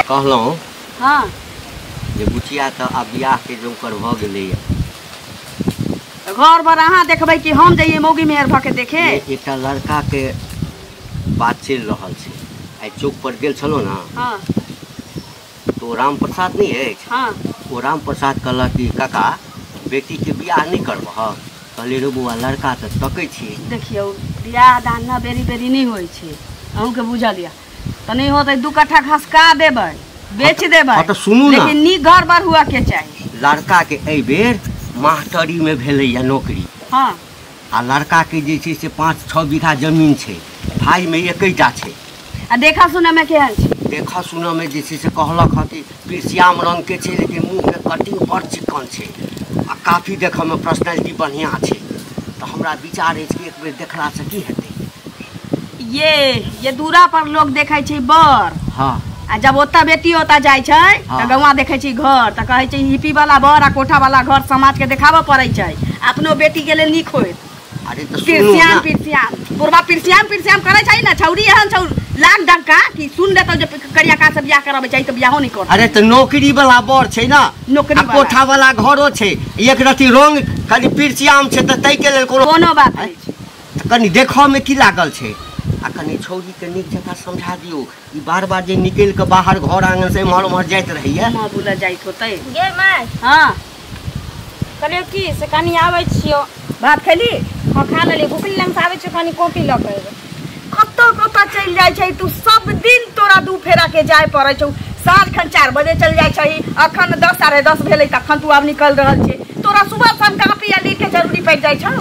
कहलौं हाँ जे बुचिया तो अब बियाह के जो कर भ गेलै घर पर अहाँ देखबै कि हम जाइए मौगी मेहर भ के देखे। एक लड़का के बात चल रहा है आई चौक पर गेल छलो ना। हाँ तो राम प्रसाद नहीं है। हाँ वो राम प्रसाद कहलक कि काका बेटी के बियाह नहीं करबह। कहली रे बुआ लड़का तो तकै छी। देखियो बियाह दान ना बेरी बेरी नहीं होई छे अहूँ के बुझलिया तो नहीं होते 2 कट्ठा घसका देबै बेच देबै तो सुनू ना लेकिन नीक घर बार हुआ के चाहिए। लड़का के एहि बेर मास्टरी में भेलैया नौकरी। हाँ आ लड़का के जे छै से 5-6 बीघा जमीन छै भाई में एकैटा छै। आ देखा सुना में केहन छै। देखा सुना में जे छै से कहलक हती पिरसियाम रंग के छै लेकिन मुंह के कटिंग बड़ चिकन छै आ काफी देखऽ में पर्सनालिटी बढ़िया छै। तो हमरा विचार है कि एक बेर देखला से की हेतै। ये दूरा पर लोग देखे छै बर। हाँ आ जब ओता बेटी ओता जाय छै त गौवा देखे छी घर त कहे छै हिपी वाला बर आ कोठा वाला घर समाज के देखाबो पड़ै छै अपनो बेटी के लेल नीक होय। अरे तो पिरसियाम पूर्वा पिरसियाम करे छै ना छौरी एहन छौ लाख डंका कि सुन लेतो जे करिया का से बियाह कराबे छै त बियाहो नहीं कर। अरे तो नौकरी वाला बर छै ना नौकरी वाला कोठा वाला घरो छै एक रति रंग खाली पिरसियाम छै त तै के लेल कोनो बात नहीं छै। कनी देखऽ में की लागल छै आ कनी छौरी के नीक जगह समझा दियो। ई बार जे निकल के बाहर घर आंगन से मर जाइत रहिए मां बुला जाइत होतै गे माय। हां कहलियो की से कनी आबै छियो भात खैली। हां खा लेली भूखली लंग से आबै छियो कनी कॉफी ल के कत चल जाय छै तू सब दिन तोरा 2 फेरा के जाय पड़ै छौ। साँझ खन 4 बजे चल जाय छै अखन 10 साढ़े 10 भेलै तखन तू अब निकल रहल छै। तोरा सुबह शाम कॉपी आ लिख के जरूरी पड़ जाय छौ।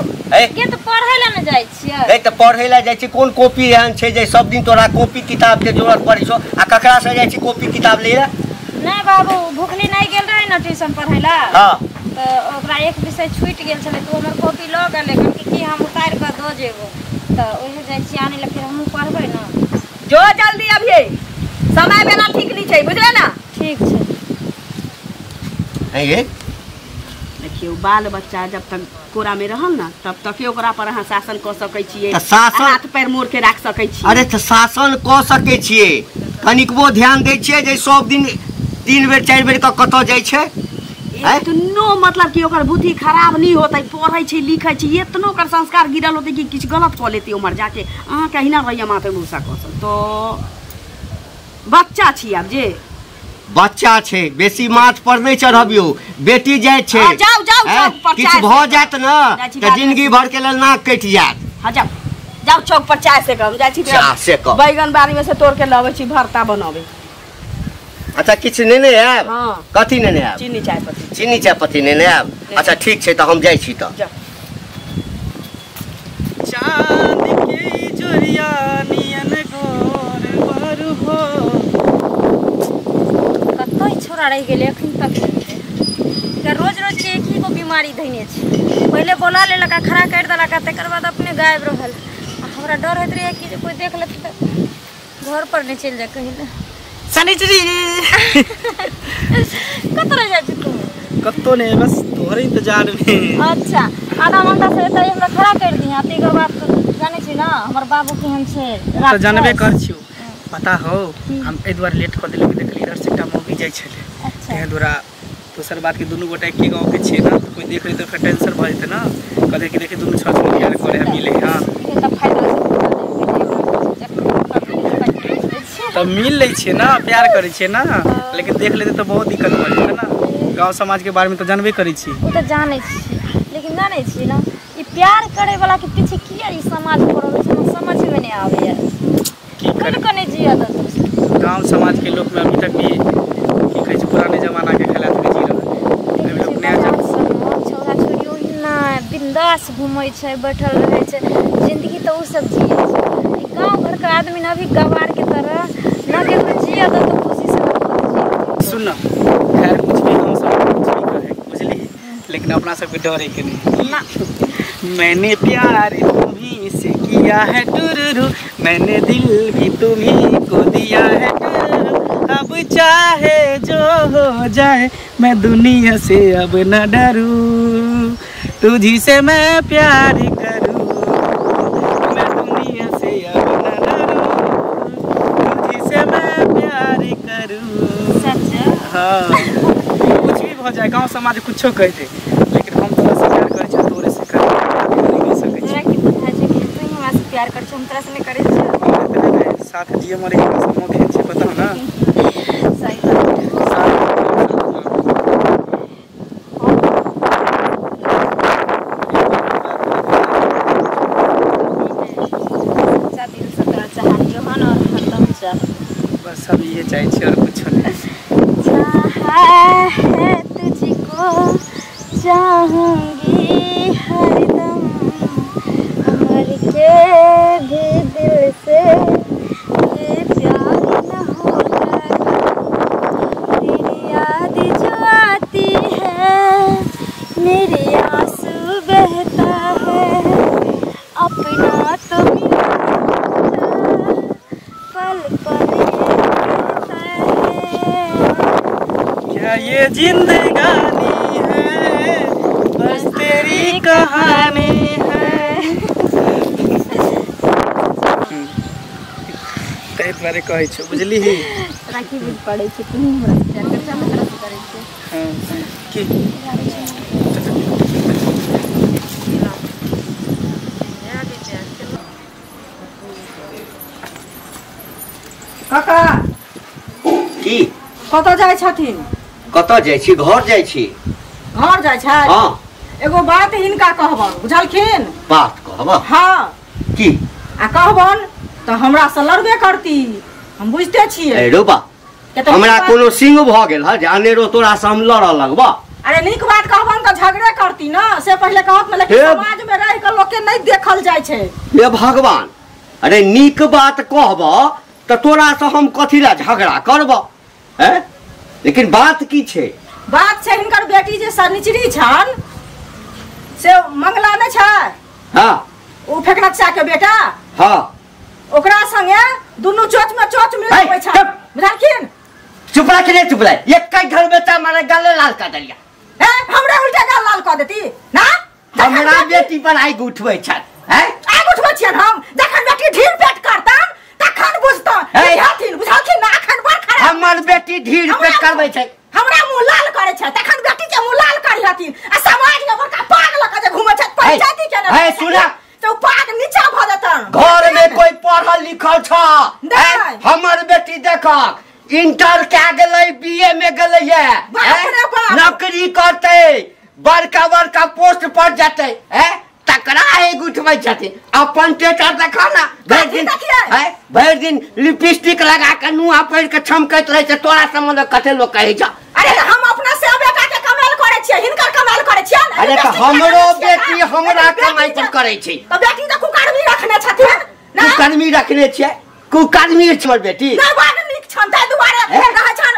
के तो पढ़ै ला न जाय छियै। ए त पढ़ै ला जाय छी कोन कॉपी एहन छै जे सब दिन तोरा कॉपी किताब के जरूरत पड़ै छौ आ ककरा से जाय छी कॉपी किताब ले ला। नहीं बाबू भूखली नहीं गेल रहे न ट्यूशन पढ़ै ला। हां तो ओकरा एक विषय छूट गेल छले तो हमर कॉपी ल गेले कि हम उतार के द जेबो तो ओहे जाय छी आने ला फिर हम पढ़बै न। जो जल्दी अभी समय बेला ठीक नहीं छै बुझले ना। ठीक छै। है ये देखियो बाल बच्चा जब तक कोरा में रहल ना तब तक ओकरा पर अहाँ शासन क सकै छियै हाथ पैर मोड़ के राख सकै छियै। अरे तो शासन क सकै छियै कनिकबो ध्यान दै छियै जे सब दिन 3 बेर 4 बेर कत जाय छै। इतनो मतलब कि ओकर बुद्धि खराब नहीं होतै पढ़ै छै लिखै छै इतनो ओकर संस्कार गिरल होतै कि किछ गलत क लेतै उमर जाके अहाँ कहीं ना रहिया माथे गुस्सा कसन तो बच्चा छी अब जे बच्चा छै बेसी माथ पर नहीं चढ़बियो बेटी जाय छै। जाओ जाओ किछ भ जात न त जिंदगी भर के लेल नाक कटि जात। हां जाओ चौक पर चाय से कम जाय छी बैगन बारी में से तोड़ के लाबै छी भरता बनाबे। अच्छा किछ नेने आब। हां कथि नेने आब। चीनी चाय पत्ती नेने आब। अच्छा ठीक छै त हम जाय छी त। चांद के जोरिया नियन गोर बर हो कतई छोरा रह गेले अखन तक के रोज रोज के एक ही को बीमारी धइने छै। पहले बोला लेलक खड़ा कर देलक तकर बाद अपने गायब रहल। हमरा डर होइत रहे कि कोई देख लेत त घर पर नहीं चल जा कहिला सनिचरी कत रह जा तू कत्तो ने बस तोहरे इंतजार में। अच्छा आधा घंटा से त हमरा खड़ा कर दी आती के बात जाने छी ना हमर बाबू केहन छै तो जानबे कर छियो पता हो हम ए द्वार लेट कर देलक देखली इधर से मौगी जाय छले। अच्छा ए द्वारा दोसर बात के दुनु गोटा के गांव के छै ना तो कोई देख ले तो फिर टेंशन भ जेते ना कहले कि देखे दुनु छठ में यार करे मिले। हां ये त फायदा तो मिल ले छे ना प्यार करे छे ना लेकिन देख लेते तो बहुत दिक्कत भ जेते ना। गांव समाज के बारे में तो जानबे करै छी। वो तो जाने छी लेकिन जाने छी ना ई प्यार करे वाला के पीछे किया ई समाज पड़ल छै समझ में नहीं आवे यार की कने जिया द गांव समाज के लोग में अभी तक भी की कहै छै पुराने जमाना के हालात में जी रहल है। लोग नया छोरा छोरी ओही ना बिंदास घूमै छै बैठल रहे छै जिंदगी तो उ सब जिए छै। ई गांव घर के आदमी ना अभी गवार के तरह ना के जिया द तो खुशी से सुन ना खैर कुछ भी हम सब कुछ भी कहे बुझली लेकिन अपना सब के डर है कि नहीं ना। मैंने प्यार तुम्ही से किया है टुरुरु मैंने दिल भी तुम्ही को दिया है टुरुरु अब चाहे जो हो जाए मैं दुनिया से अब न डरूं तुझी से मैं प्यार करूं चाहे गांव समाज कुछो कह दे, लेकिन हम तोरा से प्यार करे छ, तोरे से करे नहीं सके तोरा की पता छै कि तू हमरा से प्यार कर छ, हम तोरा से नहीं करे छ। साथ जिए मरे के कसम खे छै, पता ना। सही बात। सच्चा दिल से तोरा चाहलियो हन और हरदम चाह। बस अब ये चाहे छी और कुछ नहीं। चाहा है तुझको चाहूंगी हरदम, मर के भी दिल से ये प्यार न होता। तेरी याद जो आती है मेरे आंसू बहता है, अपना तो मिला पल पल रहता है। क्या ये जिंदगानी है, बस तेरी कहानी है। तै बारे कहै छौ, बुझली ही? राखी बुझ पड़ै छै, तू हमरा से प्यार कर, हम तोरा से करै छै। हां की काका की कतऽ जाइ छथिन? कतऽ जाइ छी? घर जाइ छी। घर जाइ छै? हाँ। एगो बात हिनका कहबन, बुझलखिन? बात कहब? हाँ। की? आ कहबन तऽ हमरा से लड़बे करती, हम बुझते छियै। रो बा, केतना हमरा बात- कोनो सिंह भ गेल ह जाने रो तोरा से हम लड़ लगबा। अरे नीक बात कहबन तऽ झगड़े करती ना, से पहले कहत में, लेकिन हे- समाज में रह के लोग के नहीं देखल जाइ छै। हे भगवान, अरे नीक बात कहब तऽ तोरा से हम कथी ला झगड़ा करब? हैं? लेकिन बात की छै? बात छै हिनकर बेटी जे सनिचरी छन से मंगला नहि छै, हाँ ओ फेकनचा के बेटा, हाँ। ओकरा संगे दुनू चोच में चोच मिलाबै छै, चुप। बुझलखिन? चुप रह, के चुप रह, एक कई घर में मारे गले लाल कर दिया। ए हमरे उल्टा गाल लाल कऽ देती ना? हमरा बेटी पर आगि उठबै छथि, हैं? आगि उठबै छियन हम, जखन बेटी ढील पेट करतन तखन बुझतन। हे। बुझलखिन बुझलखिन ना? अखन बड़ खराब हमर बेटी ढील पेट करबै छै। हमरा मुंह लाल करे छै, तखन बेटी के मुंह लाल करी हथिन। आ समाज में बड़का पाग लऽ के जे घुमै छै पंचायती के हे सुना, तो पाग नीचा भ देतन। घर में कोई पढ़ल लिखल छ? नहीं। हमर बेटी देखक इंटर क्या गेलै, बीए में गेलै है, बाप रे बाप। नौकरी करते, बड़का बड़का पोस्ट पर जेतै, तकरा आगि उठबै छथिन। अपन टेटर देखा ना, भरि दिन देखियै। भरि दिन लिपस्टिक लगा के नुआ पहिर के छमकैत रहे छै। तोरा संबंध कते लोग कहै छ? अरे हम अपना से बेटा के कमाल करे छियै, हिनकर कमाल करे छियै ना? अरे तऽ हमरो बेटी हमरा कमाई पर करै छै। तो बेटी तो कुकर्मी रखने छथिन ना? कुकर्मी रखने छियै? कुकर्मी हमर बेटी ना बड़ नीक छन, ताहि दुआरे रहै छन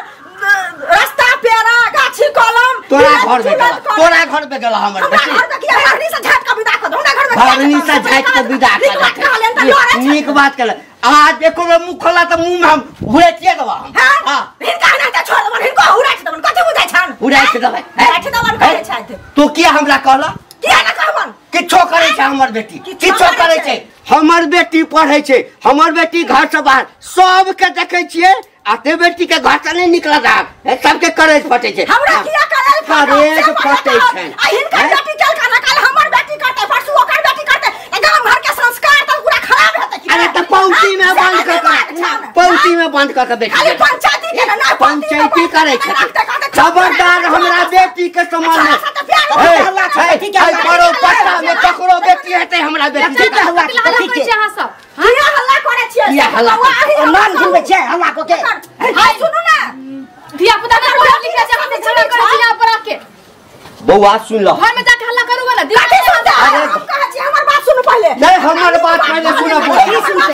रास्ता पेरा गाछी कलम। तोरा घर में गेला, तोरा घर में गेला हमर हमरा बेटी। घर में किया हरनी से झाट के विदा कर दो, हमरा घर में घरनी से झाँटि के विदा कर। नीक बात केले। आज एको बेर मुँह खोला तऽ मुँह में हम हुरैतिये देबा हम। हां हिनका नहीं त छोड़ देबन, हिनको हुराइट देबन। कथि बुझै छन? हुरैत देबै। हुराइट देबन कहै छथि। तू किया हमरा कहला? किया न कहबन? किछो करे छै हमर बेटी, किछो किछो करे करै छै। हमर बेटी पढ़ै छै, हमर बेटी घर से बाहर सबके देखै छियै। आते बेटी के घर से नहीं निकला जा, सबके करेज फटे छै। हमरा किया करेज फटे छै? आ हिनकर बेटी चल का न कल हमर बेटी करते, परसू ओकर बेटी करते। गांव घर के संस्कार तो पूरा खराब हेतै कि? अरे तो पौती में बंद कर, पौती में बंद कर के बेटी खाली पंचायती के ना, पंचायती करे छै। खबरदार हमरा बेटी के समान करो पट्टा में ककरो बेटी हेतै हमरा बेटी। किया हल्ला करे छियै? किया हल्ला मान घुमै छै हल्ला को के? हाय सुनू ना, धिया पुता के पढ़ा लिखा जब हम झगड़ा करे छी यहाँ पर आके बउआ सुन लो, घर में जाके हल्ला करूगा ना। अरे हम कहा छी हमर बात सुनू पहले। नहीं हमर बात पहले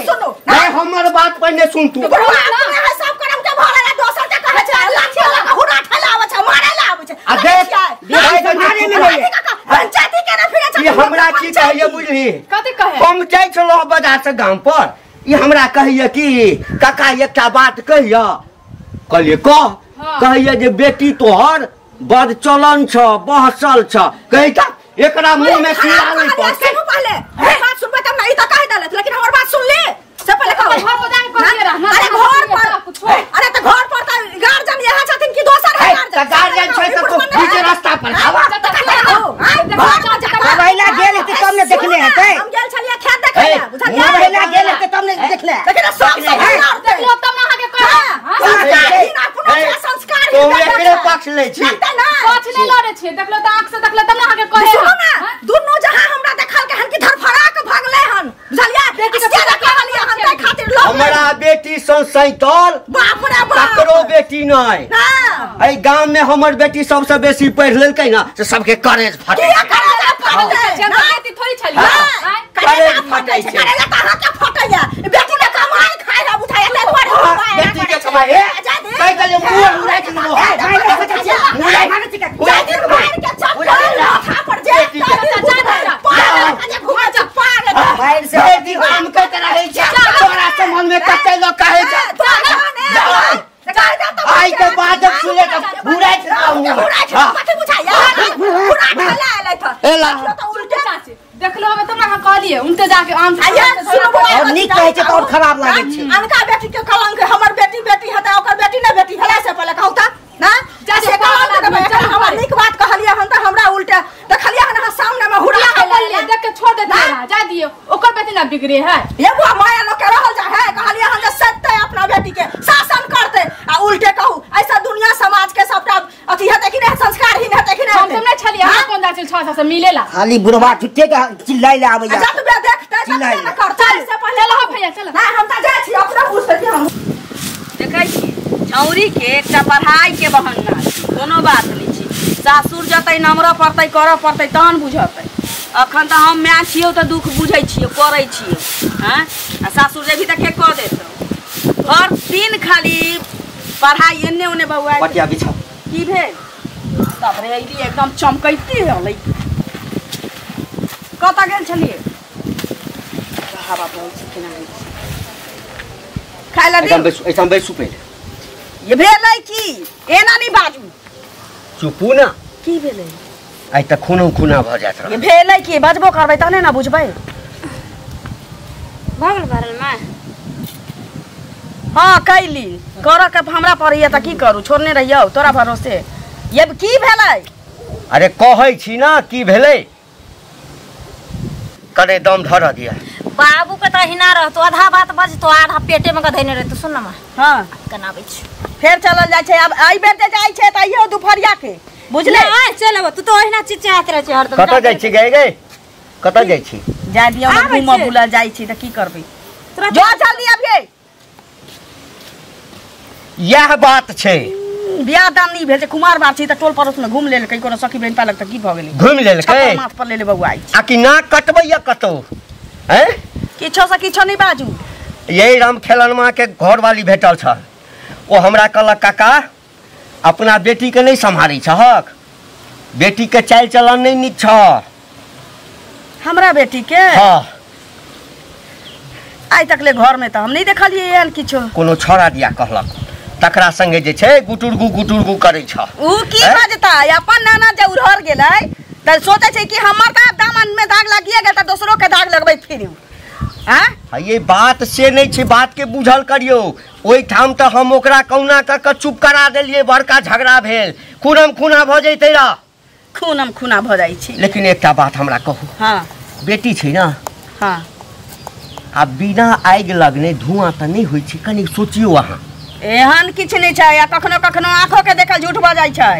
सुनो, नहीं हमर बात पहले सुन तू। सब करम के भरा दोसर के कहे छै लाठी वाला के हुरा ठेला आवे छै, मारे ला आवे छै। आ देख मारे में नहीं पंचायती के ना फिरे छै। ये हमरा की कहिए बुझली? कथि कहे? हम जाय छलो बाजार से गांव पर, ये हमरा कहिए कि काका एकटा बात कहिए। कहलिए कह। कहिए जे बेटी तोहर बड़ चलन छ, बहसल छ। कहि त एकरा मुंह में कीड़ा नहीं पड़ते। सुनू पहले, हमर बात सुनबे तब नहीं त कह देलत, लेकिन हमर बात सुन ले। से पहले कहो घर पर जाके कहिए रहना। अरे घर पर, अरे त घर पर त गार्जियन यहाँ छथिन कि दोसर है गार्जियन? गार्जियन छै त तू बीच देख लो तब ना आगे कह संस्कार तो एकरे पक्ष ले छी पक्ष नहीं लड़े छी देख लो त आंख से देख लो तब ना आगे कहे सुनो ना दोनों जहां हमरा देखल के हन की धरफड़ा के भागले हन बुझलिया बेटी के कहलिए हन तै खातिर लोग हमरा बेटी सन सैतल बाप रे बाप ककरो बेटी नहीं हां एई गांव में हमर बेटी सबसे बेसी पढ़ लेलकै ना से सबके करेज फटे बेटी थोड़ी छलिए करेज फटे छै अरे कहां के फटैया बेटी ने कमाई खाए ला उठाए ले पर बेटी के कमाई है कह के मुंह उड़ाई के लो उड़ाई के थापड़ जे घुमा जा पार भाई से बेटी काम के रहे छै तोरा संबंध में कते लोग कहे छै आई के बाद जब सुने तो उड़ाई के कथि बुझाया पूरा ढला आले था एला तो उल्टे चाची देख लो हमें तुमरा कहलिए उनते जाके आम और नी कहे छै तो और खराब लागे छै अनका बेटी के कलंक हमर बेटी हता ओकर बेटी ने बेटी हला से पहले कहता ना जैसे कलंक हमर नीक बात कहलिए हन त हमरा उल्टा देखलिए हन सामने में हुड़ा कहलिए देख के छोड़ देते जा दियो ओकर बेटी ना बिगड़े है एगो माया लोग के रहल जा है कहलिए हन सत्य अपना बेटी के शासन करते आ उल्टे कहू ऐसा दुनिया समाज के सबटा अथी हेते कि नहीं संस्कारहीन हेते कि नहीं हम तुमने छलिए हम कौन दाचिल 6 से मिलेला खाली बुढ़वा ठुके के चिल्लाई ले आबै जब बे देखते चिल्लाई ना करता से पहले चलो भैया चलो ना हम त जाय छी अपना पूछते कि हम देखै छी छौरी के एकटा पढ़ाई के बहाना कोनो बात नहीं छी सासुर जतै नमरा पड़तै करऽ पड़तै तहन बुझतै अखन त हम माय छियौ त दुख बुझै छियौ करै छियौ हैं आ सासुर जेभी त के क देतौ हर दिन खाली पढ़ाई एन्ने ओने बौआ पटिया बिछा की भेल तब रे ई एकदम चमकैते हलै कतऽ गेल छलिए हवा बोल छी केना खाय ला दी ऐसा बैसू पहले ये भेलै की एना नहीं बाजू चुपू ना की भेलै आई त खुना भ जात ये भेलै की बजबो करबै तहने ना बुझबै भगल भरल में हां कैली करऽ के हमरा पड़ैया त की करू छोड़ने रहियौ तोरा भरोसे ये की भेलै अरे कहै छी ना की भेलै करे दम धर दिया बाबू के त हिना रहतो आधा बात बज तो आधा पेटे में धैने रहतो सुन ना हां कनाबै छी फेर चलल जाइ छै अब आई बेर जे जाइ छै त आइयो दुपहरिया के बुझले आ चल तू तो ओहिना चिचियात रह छै हरदम कतऽ जाइ छी गए कतऽ जाइ छी जा दियौ ना घूम बुला जाइ छी त की करबै जो जल्दी अबिए यह बात छै बियाह दान नहीं भेल छै कुमार बात छै त टोल पड़ोस में घूम लेल कई कोनो सखी बहन पालक त की भ गेलै घूम लेलकै माथ पर ले ले बउआ आ कि ना कटबै या कतौ हैं किछो से किछो नहीं बाजू यही राम खेलनमा के घर वाली भेटल छ ओ हमरा कहलक काका अपना बेटी के नहीं संभारी छहक बेटी के चाल चलन नहीं नीक छ हमरा बेटी के हां आइ तक ले घर में त हम नहीं देखलिए एहन किछो कोनो छोरा दिया कहलक तकरा संगे जे छै गुटुरगु करै छ उ की बाजता अपन नाना जे उड़हर गेलै त सोचे छै कि हमर त दामन में दाग लागिए गेल त दोसरो के दाग लगबै फिर हां ये बात से नहीं छै बात के बुझल करियो ओई ठाम त हम ओकरा कौना क चुप करा देलिए बड़का झगड़ा भेल खुना भ जैतै रा खूनम खुना भ जाइ छै लेकिन एकटा बात हमरा कहू हां बेटी छै ना हां आ बिना आगि लगने धुआं त नहीं होई छै कनी सोचियो अहाँ एहन किछ नहीं छै आ कखनो कखनो आंखों के देखल झूठ भ जाइ छै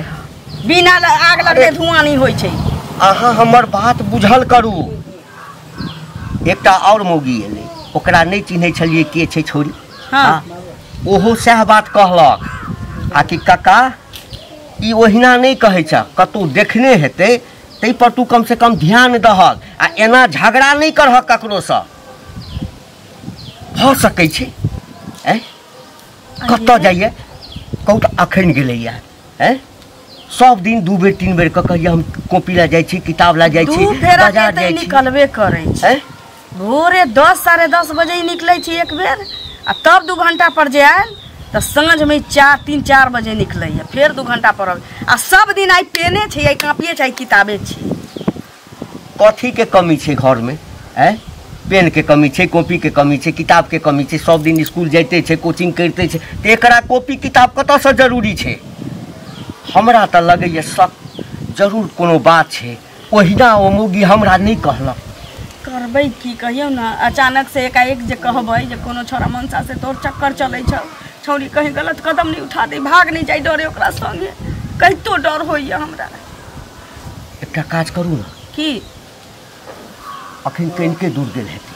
बिना आग लगने धुआं नहीं होई छै अहाँ हमर बात बुझल करू एकटा और मौगी एलै ओकरा नहीं चिन्है छलिए के छै छोरी हां ओहो सह बात कहलक आ कि काका ई ओहिना नहीं कहै छ कतौ देखने हेतै तै पर तू कम से कम ध्यान दहक आ एना झगड़ा नहीं करहक ककरो सँ भ सकै छै हैं कतऽ जाइए कहू तऽ अखन गेलैया हैं सब दिन 2 बेर 3 बेर कहिया हम कॉपी ला जाइ छी किताब ला जाइ छी बाजार जाइ छी निकलबे करै छै भोरे 10 साढ़े 10 बजे निकलै छी एक बेर आ तब 2 घंटा पर जे आयल त सांझ में 3-4 बजे निकलैया फिर 2 घंटा पर आ सब दिन आई पेने छै आई कॉपीए छै किताबे छै कथी के कमी छै घर में हैं पेन के कमी छै कॉपी के कमी छै किताब के कमी छै सब दिन स्कूल जाइते छै कोचिंग करते छै त एकरा कॉपी किताब कतऽ सँ जरूरी छै हमरा त लगैया सब जरूर कोनो बात छै ओहिना ओ मौगी हमरा नहीं कहलक करबै की कहियो ना अचानक से एकाएक जे कहबै जे कोनो छोरा मनसा से तोर चक्कर चलै छ छौरी कहीं गलत कदम नहीं उठा दे भाग नहीं जाए डरे ओकरा संगे कहितो डर होइए हमरा एकटा काज करू ना की अखन कनिके दूर गेल हेतै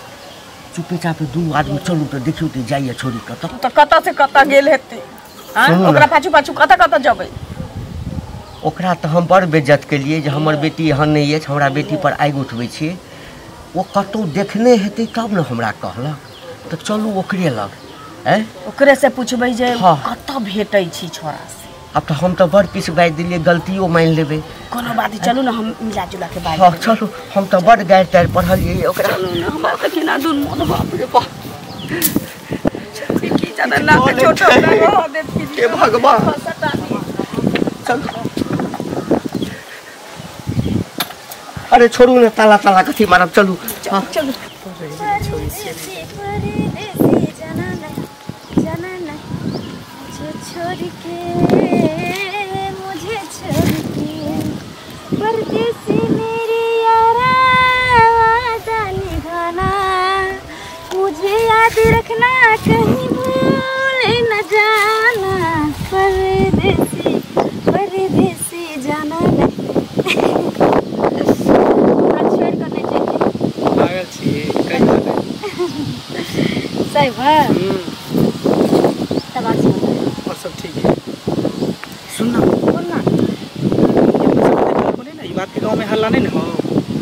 चुपे चापे दू आदमी चलू तऽ देखियौ तऽ जाइए छोड़ी कतऽ तो कतऽ से कतऽ गेल हेतै ओकरा पाछू पाछू कतऽ कतऽ जेबै ओकरा तऽ हम बड़ बेइज्जत केलिए जे हमर बेटी एहन नहीं अछि हमरा बेटी पर आगि उठबै छियै ओ कतौ देखने हेतै तब ने हमरा कहलक तऽ चलू ओकरे लग ओकरे से पूछबै जे हाँ। कतऽ भेटै छी छोरा से अब तो हम तो बड़ किछु बाजि दिलियै गलतियो मानि लेबै कोनो बात चलू ना हम मिला जुला के बात हाँ चलू हम तो बड़ गारि तारि पढ़लियै ओकरा हमरा तऽ केना दुन मोन बाप रे बाप की जाने ना के छोटो रह दे हे भगवान चल अरे छोड़ू ना ताला ताला कथी मारब चलू हाँ चलू छोड़ के मुझे छोड़ के परदेसी मेरे यारा वादा निभाना मुझे याद रखना कहीं भूल न जाना परदेसी परदेसी जाना नहीं छोड़ कर नहीं चाहिए पागल छी कहीं सही बात तब आज और सब ठीक है सुनना बोलना बोले ना ई बात के गांव में हल्ला नहीं ना हो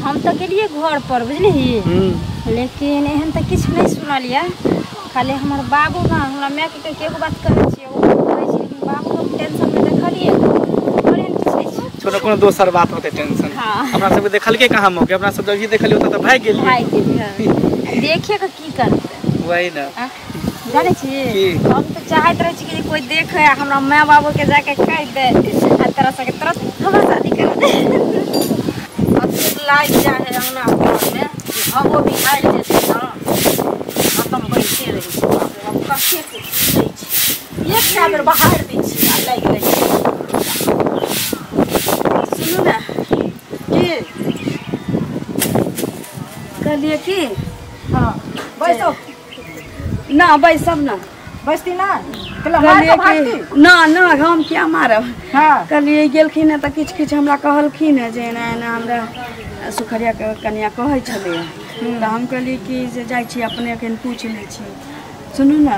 हम तो गेलिए घर पर बुझली लेकिन एहन तो किछु नहीं सुनलिए खाली हमार बाबू ना हमरा माय के एगो बात कहै छियै ओ कहै छै लेकिन बाबू लोग टेंशन में देखलिए और एहन किछु नहीं छै छोड़ो कोनो दोसर बात होते टेंशन हाँ। अपना सब देखलके कहां मौके अपना सब जब ये देखलियो त भाग गेलिए भाई के देखिए के की करते वही ना जाने छी की? हम तो चाहत रहे छी कि कोई देखे हमरा माय बाबू के जाके कह दे आ तरह से तुरंत हमरा शादी कर दे अब फिर लाइट जाए अंगना में हम वो भी आइल जेतै ना खत्म बैठे रही हम कथे से दै छी एक टाइम बाहर दै छी आ लाइट दै छी सुनू ना की कहलिए की हाँ बैसो ना बैसब ना बैसती ना कहला मार कहलिए के भागती कि ना ना हम क्या मारब हाँ कहलिए गेलखिन है तऽ किछु किछु हमरा कहलखिन है जे एना एना हमरा सुखरिया के कनिया कहै छलै तऽ हम कहलिए कि जे जाइ छी अपने एखन पूछि लै छी सुनू ना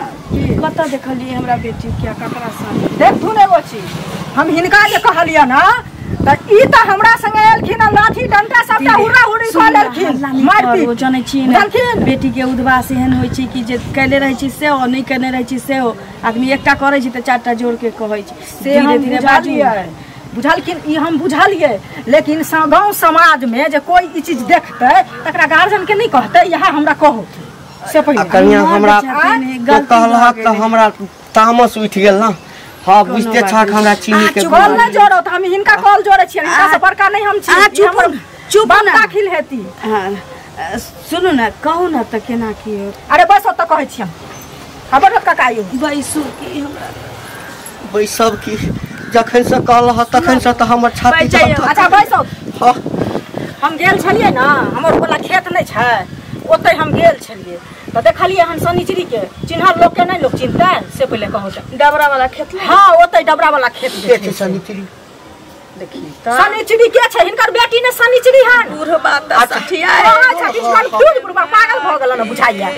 कतऽ देखलिए हमरा बेटी क्या ककरा संग देख तू एगो चीज हम हिनका जे कहलियै ना तऽ ई तऽ हमरा संगे एलखिन लाठी डंटा सबटा हुरा हुरी कऽ लेलखिन मारपीट जानै छी ने बुझलखिन? बेटी के उद्वास एहन होइ छै कि जे कैले रहै छी सेहो नहीं कैले रहै छी सेहो आदमी एकटा करै छै तऽ चारटा जोड़ के कहै छै से हम बुझलियै बुझलखिन ई हम बुझलियै लेकिन गाँव समाज में जे कोई ई चीज देखतै तकरा गार्जियन के नहीं कहतै यहाँ हमरा कहो से आ पहिले कनिया हमरा गलती तो कहलहक तऽ हमरा तामस उठि गेल ना हाँ बुझते छाक हमरा चीनी के कॉल नहीं जोड़ो तऽ हम हिनका कॉल जोड़े छियै हिनका से बड़का नहीं हम छी चुप हमर चुप बाप ना दाखिल हेती सुनू ना कहू ना तऽ केना की अरे बस ओतऽ कहै छी हम खबर काका आयु बैसू की हमरा बैसब की जखन से कहलह तखन से तऽ हमर छाती बैठियौ। अच्छा बैसो हाँ हम गेल छलियै ना हमर वाला खेत नहीं छै ओतै हम गेल छलियै तऽ देखलियै हन शनिचरी के चिन्हल लोग के नहीं लोग चिन्हतै से पहिले कहू तऽ डबरा वाला खेत में हाँ ओतै डबरा वाला खेत के देखै छै छै सनिचरी देखी शनिचरी के छै हिनकर बेटी ने शनिचरी हन बूढ़ बात सठिया अच्छा पागल भऽ गेल न बुझाइया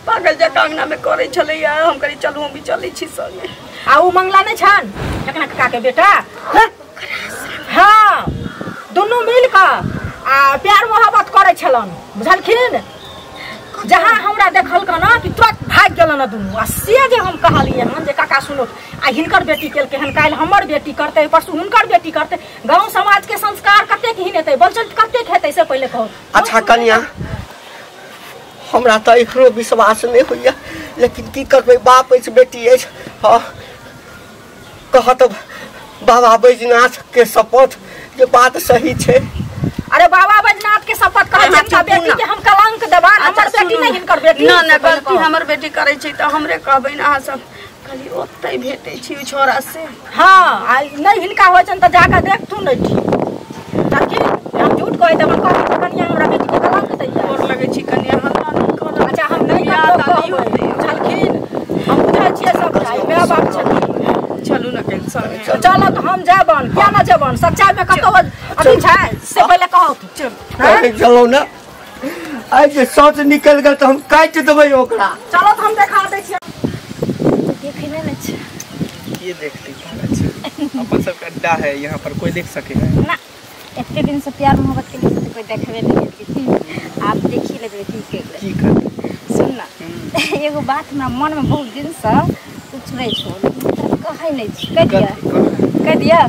पागल जकाँ अंगना में करे छलैया हम करी चलू हम भी चलै छी संगे आ उ मंगला नहीं छन एकना काका के बेटा हाँ दुनू मिल कऽ आ प्यार मोहब्बत करे छलन बुझलखिन जहाँ हमरा देखल का ना कि तुरंत भाग गेल ना दुनू आ से जे हम कहलियै हन जे काका सुनो आ हिनकर बेटी केलकै हन काल्हि हमर बेटी करतै परसू हुनकर बेटी करतै गाँव समाज के संस्कार कतेक हीन हेतै बलचन कतेक हेतै से पहिले कहू अच्छा कनिया हमरा तऽ एकरो विश्वास नहीं होइया लेकिन की करबै बाप अछि बेटी अछि हाँ कहत बाबा बैजनाथ के शपथ जे बात सही छै अरे बाबा बैजनाथ के शपथ कहै छै हमरा बेटी के हम कलंक देबा हमर बेटी नहीं हिनकर बेटी ना ना गलती हमर बेटी करे छै तऽ हमरे कहबै ना अहाँ सब खाली ओतै भेटै छी ओ छोरा से हाँ आ नहीं हिनका होइ छन तऽ जाके देख तू नहीं ठीक हम झूठ कहै देब कनिया हमरा बेटी के चलो ना आई जे सोच निकल गल तो हम काट देबै ओकरा। चलो तो हम दिखा दै छियै। देखे नहीं छै ये देख ली अच्छा अपन सब का अड्डा है, यहाँ पर कोई देख सकेगा ना। इतने दिन से प्यार मोहब्बत के लिए तो कोई देखबे नहीं करती। आप देखी लेबे ठीक है। की कर सुन ना एगो बात हमरा मन में बहुत दिन से पूछले छो, कहै नहीं छी। कह दिया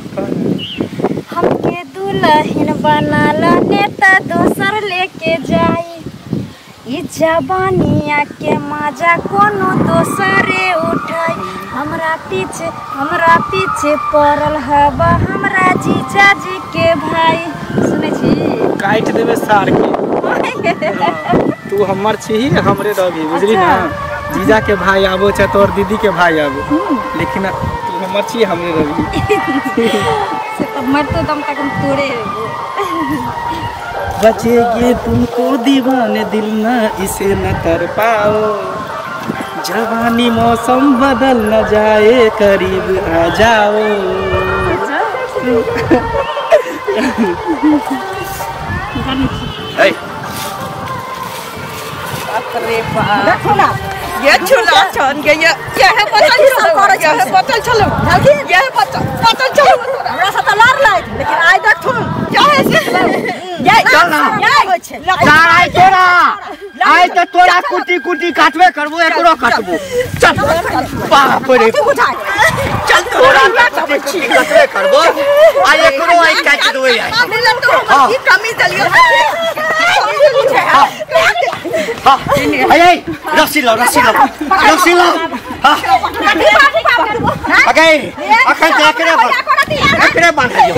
हमके दुल्हन बनाला नेता दोसर लेके जाई, ई जवानिया के मजा कोनो दोसरे उठाई। हमरा पीछे पड़ल हवा हमरा जीजा जी के भाई। सुने छी काट देवे सार के तू हमर छी हमरे रही बुझली ना। जीजा के भाई आबो छै तोर दीदी के भाई आबो, लेकिन तू हमर छी हमरे रही से तो मरतो दम तक हम तोड़े बचेगी तुमको दीवाने दिल ना इसे न कर पाओ, जवानी मौसम बदल न जाए करीब आ जाओ। देखो ना ये चुला छन के ये है पतल चलो जल्दी ये पतल चलो हमरा से तो लड़ लाइट लेकिन आई देख तू क्या है से ये चल ना आई तोरा आई तो तोरा कुटी कुटी काटबे करबो एकरो काटबो। चल बाप रे चल तोरा कुटी काटबे करबो आ एकरो आई काट देबै। हां ई कमी चलियो हां अरे रस्सी लो हां अगे अखन एकरे बांधियो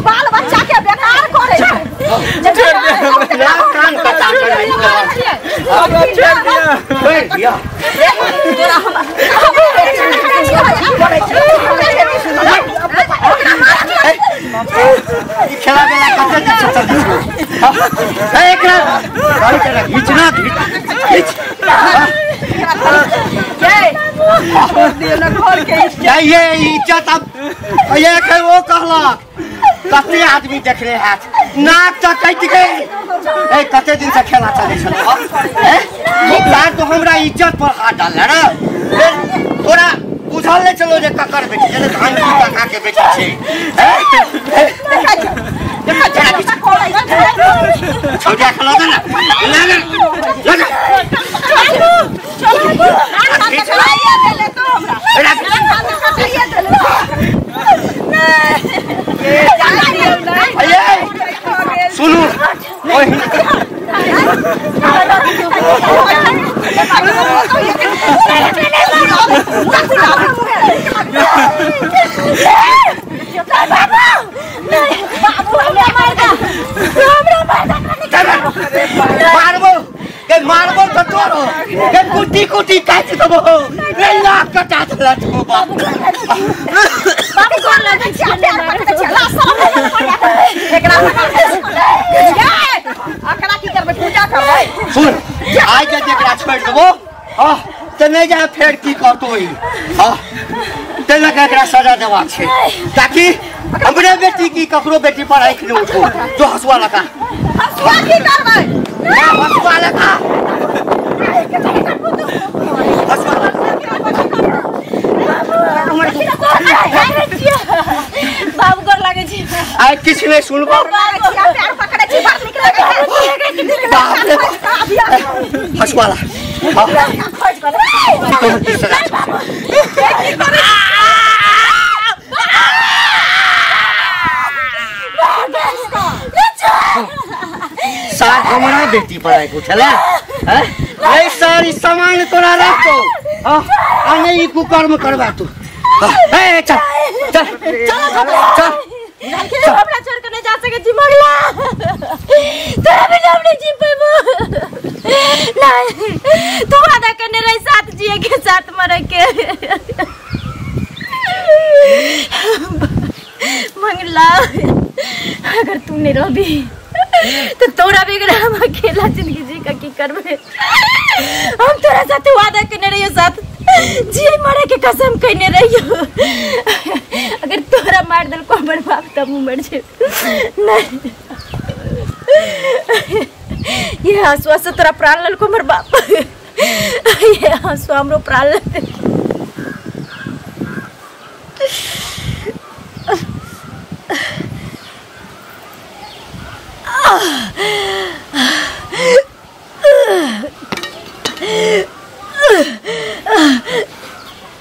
बाल बच्चा के बेकार करे खेला बेला ये इज्जत अब ये वो कहलक कते आदमी देख रहे हैं नाक तो कट गई। कते दिन से खेला चले तो हमरा इज्जत पर हाथ डाल रे तोरा बुझल नहीं चलो जे ककर बेटी जे धान की काका के बेटी छे देखा छोटा खेला ना सुनो मारबो तो तोरो कुटी कुटी काट देबो नाक कटा देला तो बाबू कोन लगे छै ला एकरा की करबै पूजा करबै सुन आइ जे एकरा छोड़ देबो हां त नै जा फेर की करतोई हां तेना एकरा सजा देबा छै ताकि हमरे बेटी की ककरो बेटी पर आँख न उठो जो हसुआ लगा हसुआ की करबै हसुआ लगा हसुआ बाबू गोर लागे छी आइ किछ नै सुनबो पैर पकड़े छी बात निकले हसुआ ला सार हमरा बेटी पर आएको छले हैं ए सारी सामान तोरा रखो आ नहीं कुकर्म करबा तू ए चल चल चल हमरा छोड़ के नहीं जा सके जी मगला तोरा भी हम नहीं जी पाबो नहीं तू वादा करने रही साथ जिए के साथ मरे के मंगला अगर तू नहीं रही तो तोरा भी हम अकेला जिंदगी जी का की करबे हम तोरा साथ वादा करने रहियो साथ जी मरे के कसम कहने रहियो अगर तोरा मार दल को हमर बाप तब मर जे नहीं ये हंसुआ से तोरा प्राण लल को हमर बाप ये हंसुआ हमरो प्राण लल